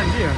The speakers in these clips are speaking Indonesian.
janji ya.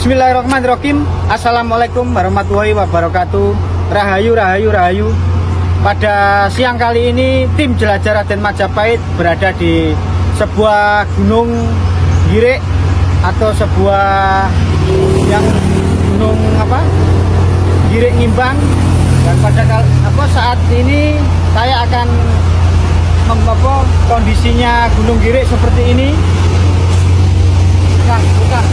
Bismillahirrahmanirrahim. Assalamualaikum warahmatullahi wabarakatuh. Rahayu, rahayu, rahayu. Pada siang kali ini tim jelajah Raden Majapahit berada di sebuah gunung Girik atau sebuah yang gunung Girik Ngimbang. Dan pada saat ini saya akan kondisinya gunung Girik seperti ini. Nah, bukan.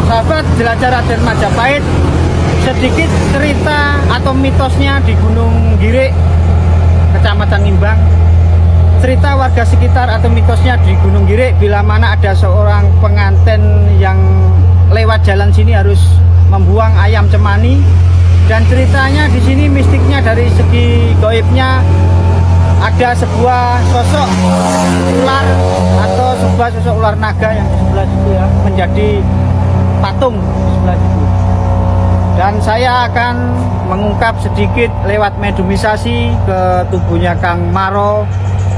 Sahabat jelajah Raden Majapahit, sedikit cerita atau mitosnya di Gunung Girik, Kecamatan Ngimbang. Cerita warga sekitar atau mitosnya di Gunung Girik, bila mana ada seorang pengantin yang lewat jalan sini harus membuang ayam cemani. Dan ceritanya di sini mistiknya dari segi gaibnya, ada sebuah sosok ular atau sebuah sosok ular naga yang di sebelah situ ya, menjadi patung di sebelah situ. Dan saya akan mengungkap sedikit lewat mediumisasi ke tubuhnya Kang Maro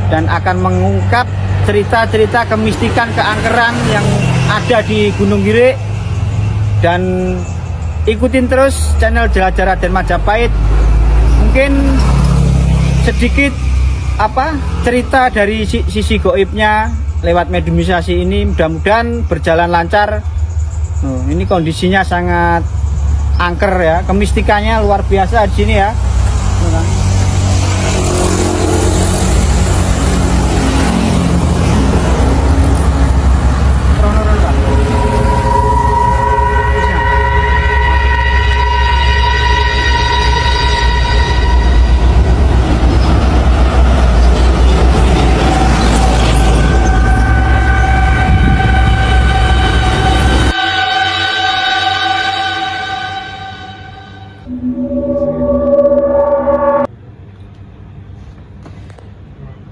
dan akan mengungkap cerita-cerita kemistikan keangkeran yang ada di Gunung Girik. Dan ikutin terus channel Jelajah Raden Majapahit. Mungkin sedikit cerita dari sisi gaibnya lewat mediumisasi ini, mudah-mudahan berjalan lancar. Ini kondisinya sangat angker ya, kemistikannya luar biasa di sini ya.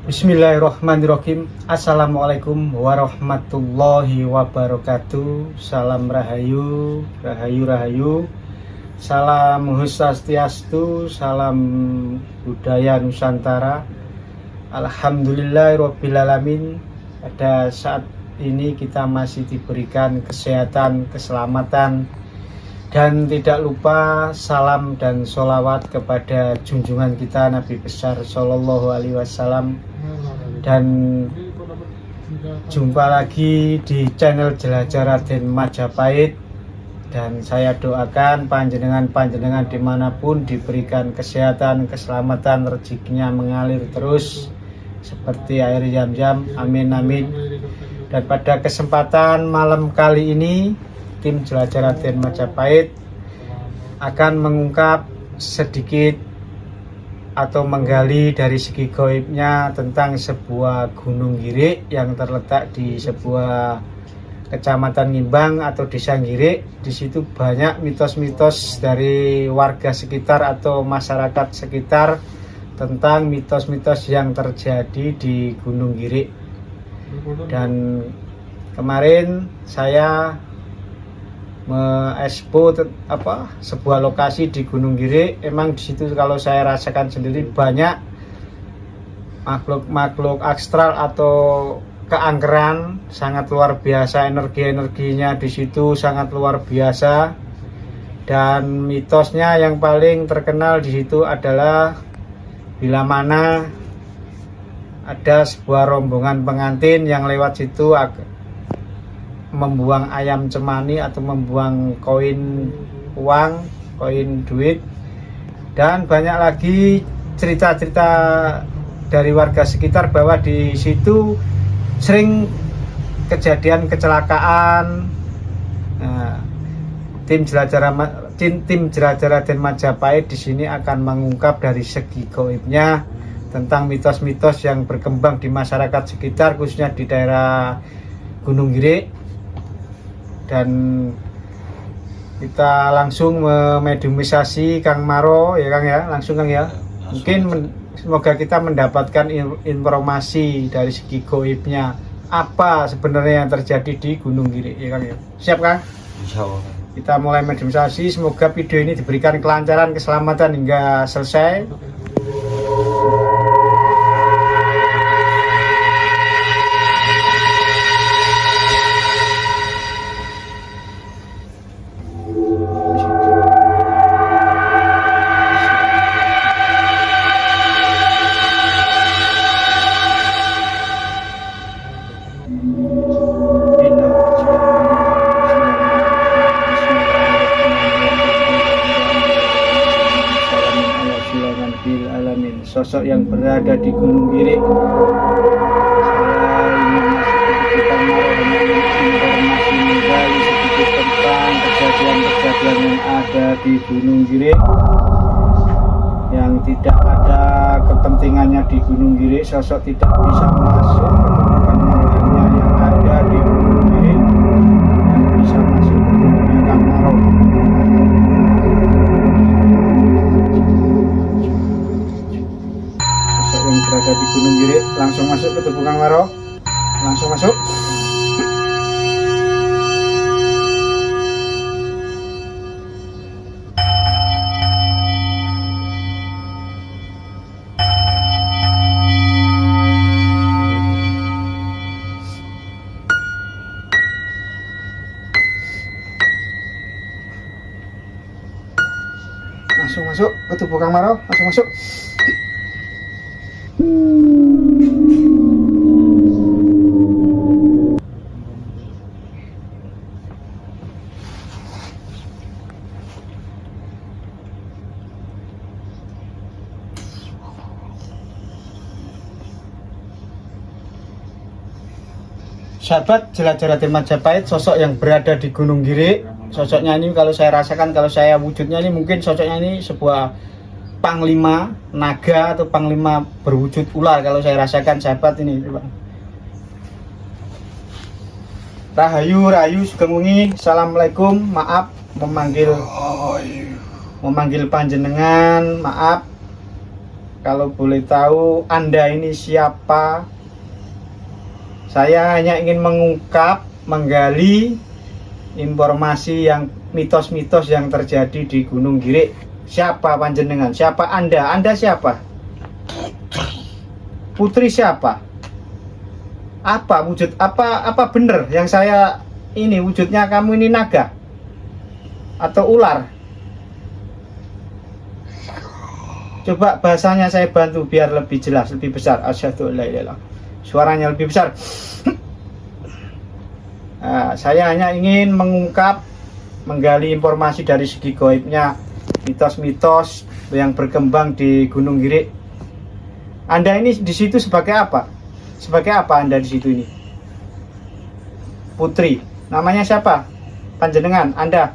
Bismillahirrahmanirrahim. Assalamualaikum warahmatullahi wabarakatuh. Salam rahayu, rahayu, rahayu. Salam Swastiastu, salam budaya Nusantara. Alhamdulillahirrabbilalamin. Pada saat ini kita masih diberikan kesehatan, keselamatan, dan tidak lupa salam dan sholawat kepada junjungan kita Nabi besar Sallallahu Alaihi Wasallam. Dan jumpa lagi di channel Jelajah Raden Majapahit. Dan saya doakan panjenengan dimanapun diberikan kesehatan, keselamatan, rezekinya mengalir terus seperti air zam-zam. Amin amin. Dan pada kesempatan malam kali ini, tim Jelajah Raden Majapahit akan mengungkap sedikit atau menggali dari segi gaibnya tentang sebuah gunung Girik yang terletak di sebuah kecamatan Ngimbang atau desa Girik. Di situ banyak mitos-mitos dari warga sekitar atau masyarakat sekitar tentang mitos-mitos yang terjadi di Gunung Girik. Dan Kemarin saya mengekspo sebuah lokasi di Gunung Giri. Emang di situ kalau saya rasakan sendiri banyak makhluk astral atau keangkeran, sangat luar biasa. Energinya di situ sangat luar biasa. Dan mitosnya yang paling terkenal di situ adalah bila mana ada sebuah rombongan pengantin yang lewat situ membuang ayam cemani atau membuang koin uang, koin duit, dan banyak lagi cerita-cerita dari warga sekitar bahwa di situ sering kejadian kecelakaan. Nah, tim jelajah Raden Majapahit di sini akan mengungkap dari segi gaibnya tentang mitos-mitos yang berkembang di masyarakat sekitar, khususnya di daerah Gunung Giri. Dan kita langsung memediumisasi Kang Maro, ya Kang ya, langsung Kang ya. Mungkin semoga kita mendapatkan informasi dari segi gaibnya apa sebenarnya yang terjadi di Gunung Giri, ya Kang ya. Siap Kang? Insyaallah. Kita mulai mediumisasi, semoga video ini diberikan kelancaran, keselamatan hingga selesai. Sosok yang berada di Gunung Giri, saya ingin informasi menggali sedikit tentang kejadian-kejadian yang ada di Gunung Giri, yang tidak ada kepentingannya di Gunung Giri. Sosok tidak bisa masuk ke tubuhnya yang ada di Gunung Giri, yang bisa masuk ke tubuhnya Kang Maro. Yang berada di Gunung Giri langsung masuk ke tubuh Kang Maro, langsung masuk. Langsung masuk ke tubuh Kang Maro, langsung masuk. Sahabat jelajah Raden Majapahit, sosok yang berada di Gunung Giri, sosoknya ini kalau saya rasakan, kalau saya wujudnya ini mungkin sosoknya ini sebuah panglima naga atau panglima berwujud ular kalau saya rasakan sahabat ini. Rahayu Sugeng Wengi, assalamualaikum, maaf memanggil panjenengan, maaf kalau boleh tahu Anda ini siapa. Saya hanya ingin menggali informasi yang mitos-mitos yang terjadi di Gunung Giri. Siapa panjenengan? Siapa Anda? Anda siapa? Putri siapa? Apa wujud? Apa benar yang saya ini wujudnya kamu ini naga atau ular? Coba bahasanya saya bantu biar lebih jelas, lebih besar. Asyhadu alla ilaha illallah. Suaranya lebih besar. Nah, saya hanya ingin menggali informasi dari segi gaibnya, mitos-mitos yang berkembang di Gunung Giri. Anda ini di situ sebagai apa? Sebagai apa Anda di situ ini? Putri. Namanya siapa? Panjenengan, Anda.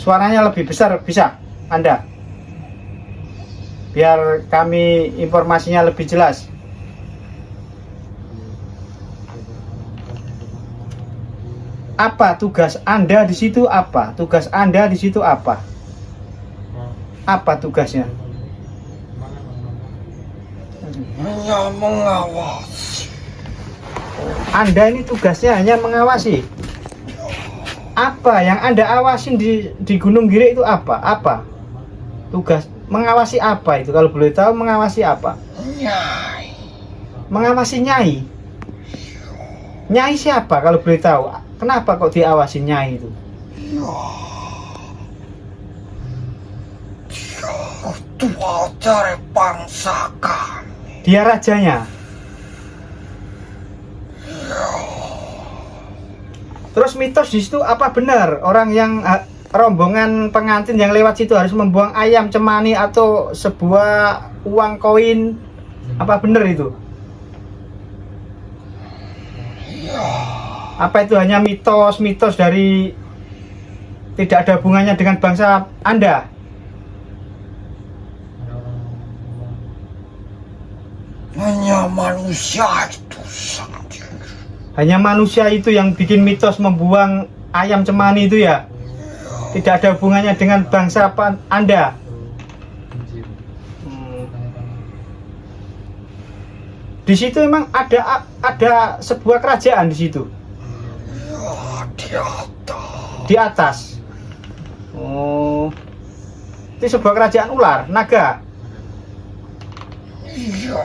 Suaranya lebih besar bisa Anda, biar kami informasinya lebih jelas. Apa tugas Anda di situ? Apa tugas Anda di situ? Apa Apa tugasnya? Hanya mengawasi. Anda ini tugasnya hanya mengawasi. Apa yang Anda awasin di Gunung Giri itu apa? Apa? Tugas mengawasi apa itu? Kalau boleh tahu mengawasi apa? Nyai. Mengawasi Nyai. Nyai siapa kalau boleh tahu? Kenapa kok diawasi Nyai itu? Ya. Dia tua dari bangsa kami. Dia rajanya. Terus mitos di situ apa benar orang yang rombongan pengantin yang lewat situ harus membuang ayam cemani atau sebuah uang koin? Apa benar itu? Apa itu hanya mitos-mitos dari tidak ada hubungannya dengan bangsa Anda? Hanya manusia itu sendiri. Hanya manusia itu yang bikin mitos membuang ayam cemani itu ya? Tidak ada hubungannya dengan bangsa Anda? Di situ memang ada sebuah kerajaan di situ. Ya, di atas. Di atas. Oh. Itu sebuah kerajaan ular, naga. Iya.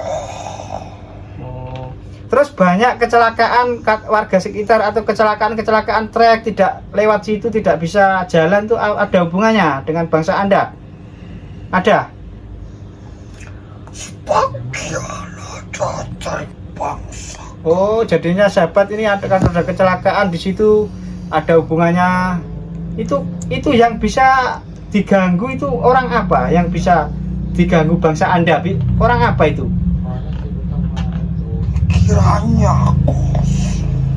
Oh. Terus banyak kecelakaan warga sekitar atau kecelakaan trek tidak lewat situ, tidak bisa jalan tuh ada hubungannya dengan bangsa Anda? Ada? Sebagian ada dari bangsa. Oh, jadinya sahabat ini ada kecelakaan di situ, ada hubungannya. Itu yang bisa diganggu itu orang apa? Yang bisa diganggu bangsa Anda? Orang apa itu?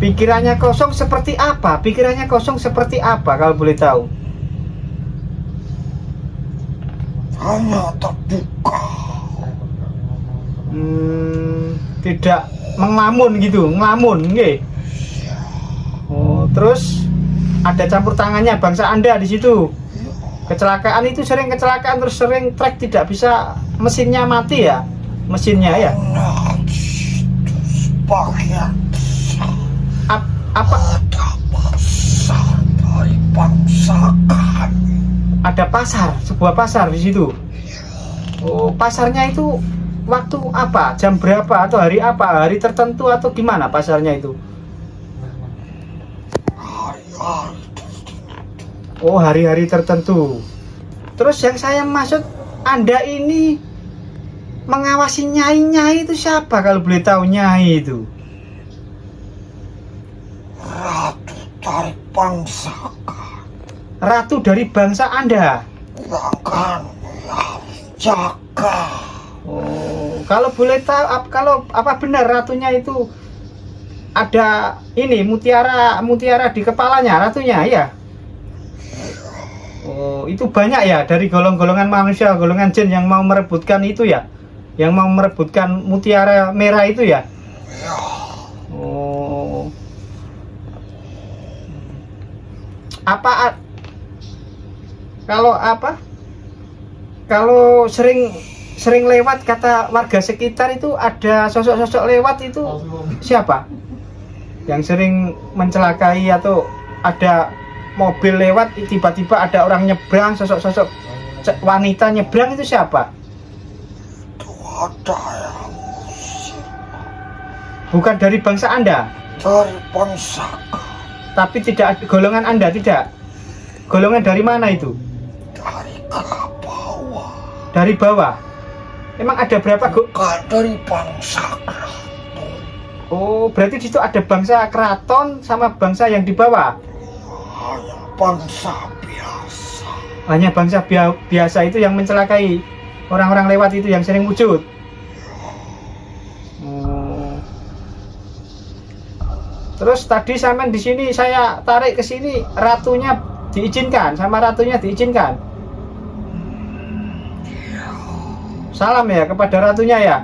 Pikirannya kosong seperti apa? Pikirannya kosong seperti apa kalau boleh tahu? Hanya terbuka. Tidak mengelamun gitu, ngelamun, nggih. Oh, terus ada campur tangannya bangsa Anda di situ. Kecelakaan itu sering kecelakaan terus sering trek tidak bisa, mesinnya mati ya, mesinnya ya. Bagian apa ada pasar dari bangsa kami. ada pasar, sebuah pasar di situ. Oh, pasarnya itu waktu apa, jam berapa atau hari apa, hari tertentu atau gimana pasarnya itu? Hari-hari. Oh, hari-hari tertentu. Terus yang saya maksud, Anda ini mengawasi nyai-nyai itu siapa kalau boleh tahu? Nyai itu Ratu dari bangsa kami. ratu dari bangsa Anda. Yang kan jaga. Oh, kalau boleh tahu, kalau apa benar ratunya itu ada ini mutiara di kepalanya ratunya ya? Oh, itu banyak ya dari golongan manusia, golongan jin yang mau merebutkan itu ya? Yang mau merebutkan mutiara merah itu ya? Oh. Apa kalau sering lewat, kata warga sekitar itu ada sosok-sosok lewat itu siapa? Yang sering mencelakai atau ada mobil lewat tiba-tiba ada orang nyebrang, sosok-sosok wanita nyebrang itu siapa? Ada yang Bukan dari bangsa Anda? dari bangsa kami. Tapi tidak golongan Anda, tidak? Golongan dari mana itu? Dari bawah. Dari bawah? Emang ada berapa? Bukan dari bangsa keraton. Oh, berarti di situ ada bangsa keraton sama bangsa yang di bawah? Hanya bangsa biasa. Hanya bangsa biasa itu yang mencelakai orang-orang lewat itu yang sering wujud. Terus tadi sampean di sini saya tarik ke sini, ratunya diizinkan, sama ratunya diizinkan. Salam ya kepada ratunya ya.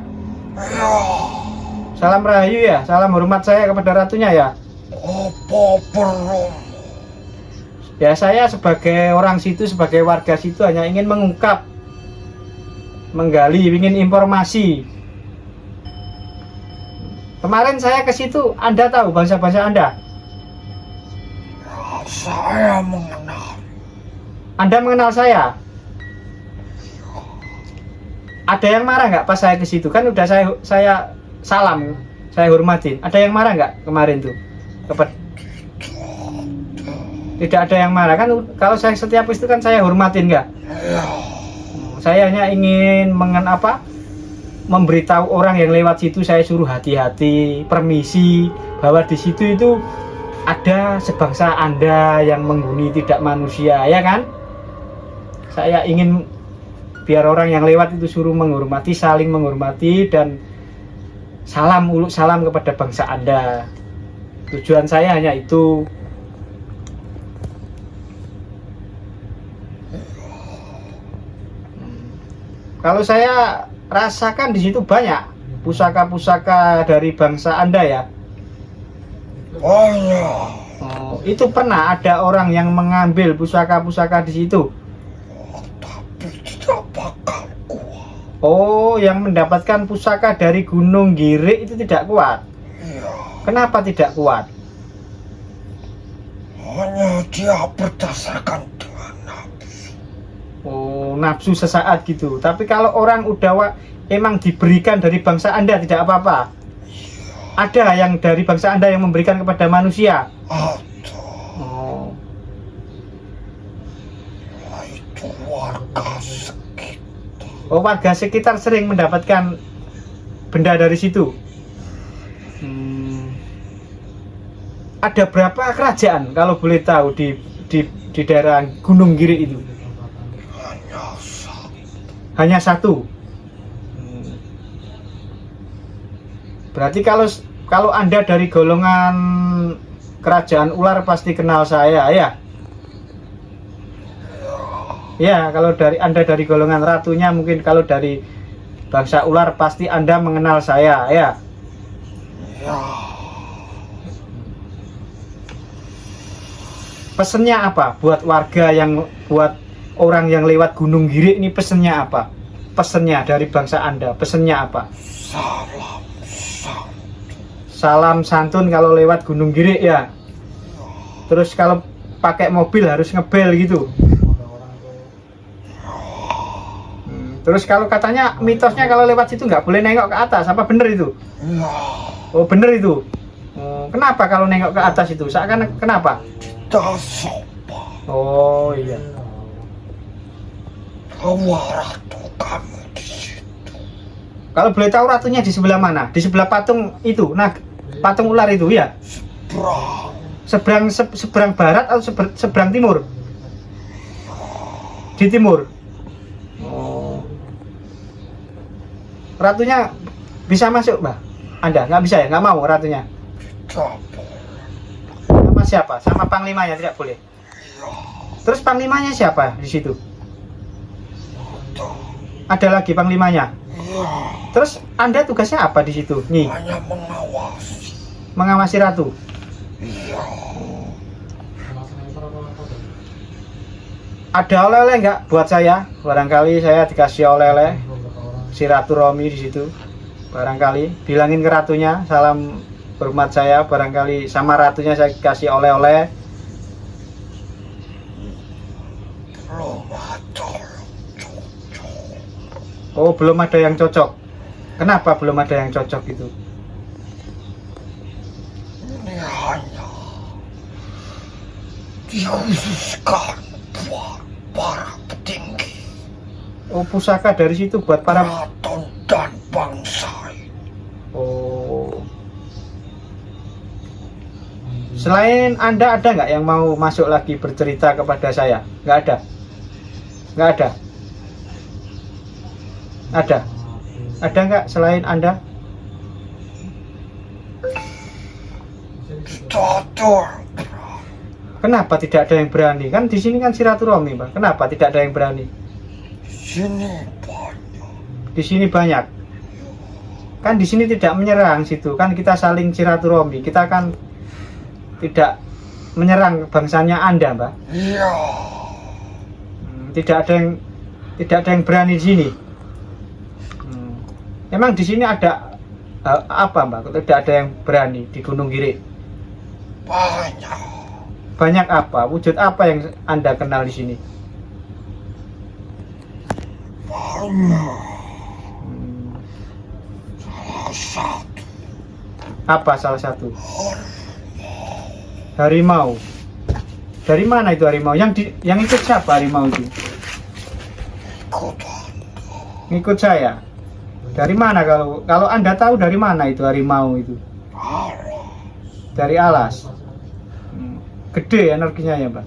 Salam rahayu ya, salam hormat saya kepada ratunya ya. Apa perlu? Ya saya sebagai orang situ, sebagai warga situ hanya ingin mengungkap menggali, ingin informasi. Kemarin saya ke situ, Anda tahu bangsa-bangsa Anda? Ya, saya mengenal. Anda mengenal saya? Ada yang marah nggak pas saya ke situ? Kan udah saya salam, saya hormatin. Ada yang marah nggak kemarin tuh? Tidak ada yang marah kan? Kalau saya setiap itu kan saya hormatin nggak? Ya, Saya hanya ingin memberitahu orang yang lewat situ, saya suruh hati-hati, permisi, bahwa di situ itu ada sebangsa Anda yang menghuni tidak manusia, ya kan? Saya ingin biar orang yang lewat itu suruh menghormati, saling menghormati, dan salam, uluk salam kepada bangsa Anda. Tujuan saya hanya itu. Kalau saya rasakan di situ banyak pusaka-pusaka dari bangsa Anda ya. banyak. Oh, itu pernah ada orang yang mengambil pusaka-pusaka di situ. Tapi tidak bakal kuat. Oh, yang mendapatkan pusaka dari Gunung Girik itu tidak kuat. Ya, Kenapa tidak kuat? hanya dia berdasarkan dengan nafsu. Oh, nafsu sesaat gitu. Tapi kalau orang udah emang diberikan dari bangsa Anda tidak apa-apa. Ada yang dari bangsa Anda yang memberikan kepada manusia. Atau Oh, itu warga sekitar. oh, warga sekitar sering mendapatkan benda dari situ. Ada berapa kerajaan kalau boleh tahu di daerah Gunung Girik itu? Hanya satu. Hanya satu. Berarti kalau Anda dari golongan kerajaan ular pasti kenal saya ya. Ya, kalau Anda dari golongan ratunya, mungkin kalau dari bangsa ular pasti Anda mengenal saya ya. Ya, Pesennya apa buat warga buat orang yang lewat Gunung Girik ini, pesennya apa? Pesennya dari bangsa Anda, pesennya apa? salam santun. Salam santun kalau lewat Gunung Girik ya. Terus kalau pakai mobil harus ngebel gitu. Terus kalau katanya mitosnya kalau lewat situ nggak boleh nengok ke atas, apa bener itu? Ya, Oh bener itu. Oh, kenapa kalau nengok ke atas itu? Seakan kenapa? tidak sopan. Oh iya. Bawa ratu kamu di situ. Kalau boleh tahu ratunya di sebelah mana? Di sebelah patung itu, nah patung ular itu ya. Seberang. Seberang barat atau seberang timur? Di timur. Oh. Ratunya bisa masuk, Mbak? Anda nggak bisa ya? Nggak mau ratunya? Tidak boleh. Sama siapa? Sama panglimanya tidak boleh. Ya, Terus panglimanya siapa di situ? tidak. Ada lagi panglimanya. Ya, Terus Anda tugasnya apa di situ? Nih, hanya mengawasi. mengawasi ratu. Ya, Ada oleh-oleh nggak buat saya? Barangkali saya dikasih oleh-oleh si Ratu Romi di situ. Barangkali bilangin ke ratunya salam hormat saya. Barangkali sama ratunya saya kasih oleh-oleh. belum ada yang cocok. Oh, belum ada yang cocok. Kenapa belum ada yang cocok itu? Ini hanya dikhususkan buat para petinggi, Oh, pusaka dari situ buat para. keraton dan bangsa ini. Oh. Selain Anda ada nggak yang mau masuk lagi bercerita kepada saya? Nggak ada. Nggak ada. Ada. Ada nggak selain Anda? Tidak ada yang berani. Kenapa tidak ada yang berani? Kan di sini kan silaturahmi, Pak. Kenapa tidak ada yang berani? Sini banyak. Di sini banyak. Kan di sini tidak menyerang situ. Kan kita saling silaturahmi. Kita kan tidak menyerang bangsanya Anda, Mbak. Ya, Tidak ada yang berani di sini. Emang di sini ada apa Mbak? Tidak ada yang berani di Gunung Giri? Banyak. Banyak apa? Wujud apa yang Anda kenal di sini? Banyak. Hmm, Salah satu. apa salah satu? Harimau. Dari mana itu harimau? Yang ikut siapa harimau itu? Ikutan. Ngikut saya. Dari mana kalau Anda tahu dari mana itu harimau itu? Allah. Dari alas. Gede energinya ya, Pak.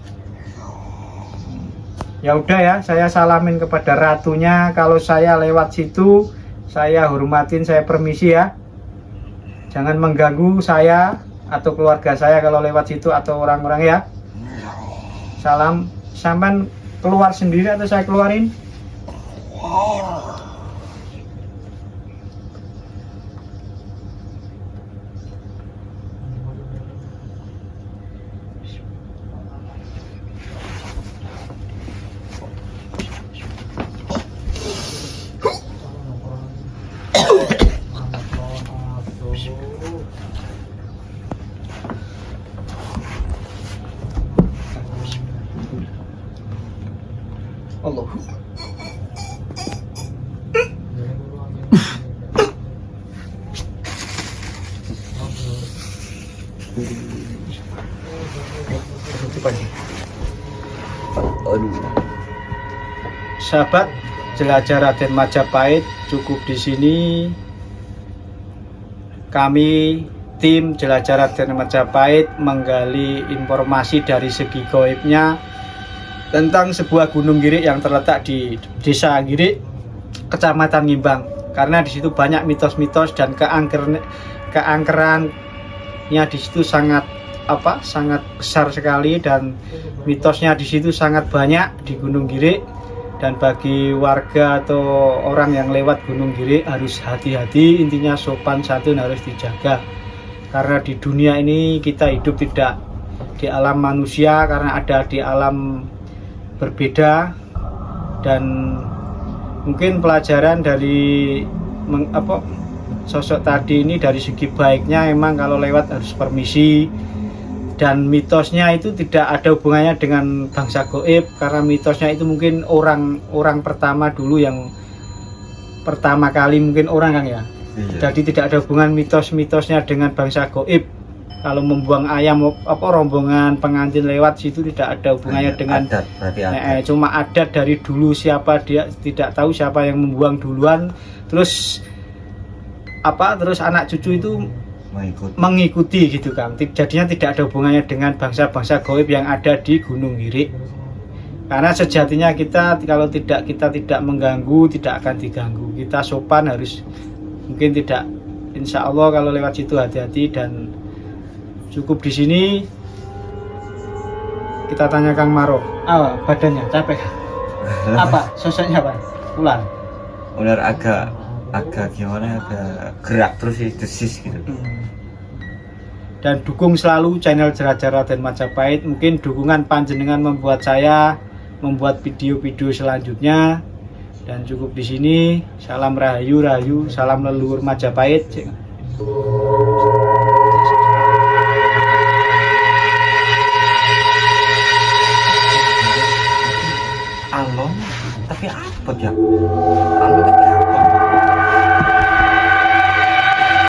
Ya udah ya, saya salamin kepada ratunya. Kalau saya lewat situ, saya hormatin, saya permisi ya. Jangan mengganggu saya atau keluarga saya kalau lewat situ atau orang-orang ya. Salam, sampean keluar sendiri atau saya keluarin? Allah. Allah. Sahabat jelajah Raden Majapahit, cukup di sini. Kami tim jelajah Raden Majapahit menggali informasi dari segi gaibnya tentang sebuah gunung Giri yang terletak di Desa Giri, Kecamatan Ngimbang. Karena di situ banyak mitos-mitos dan keangkerannya di situ sangat sangat besar sekali, dan mitosnya di situ sangat banyak di Gunung Giri. Dan bagi warga atau orang yang lewat Gunung Giri harus hati-hati, intinya sopan santun harus dijaga. Karena di dunia ini kita hidup tidak di alam manusia, karena ada di alam berbeda. Dan mungkin pelajaran dari sosok tadi ini dari segi baiknya memang kalau lewat harus permisi. Dan mitosnya itu tidak ada hubungannya dengan bangsa goib, karena mitosnya itu mungkin orang pertama dulu yang pertama kali mungkin orang kan ya. Iya. Jadi tidak ada hubungan mitosnya dengan bangsa goib. Kalau membuang ayam rombongan pengantin lewat situ tidak ada hubungannya dengan adat, berarti adat. cuma adat dari dulu, siapa dia tidak tahu siapa yang membuang duluan, terus anak cucu itu mengikuti gitu kan. Jadinya tidak ada hubungannya dengan bangsa-bangsa gaib yang ada di Gunung Giri. Karena sejatinya kita kalau kita tidak mengganggu, tidak akan diganggu. Kita sopan, harus mungkin tidak, insya Allah kalau lewat situ hati-hati. Dan cukup di sini. Kita tanya Kang Maro. Badannya capek. Apa sosoknya Pak? Ular agak gimana, agak gerak terus desis gitu. Dan dukung selalu channel Jelajah Raden Majapahit. Mungkin dukungan panjenengan membuat saya membuat video-video selanjutnya. Dan cukup di sini. Salam rahayu, salam leluhur Majapahit. Alon, tapi apa ya? Alon tapi apa?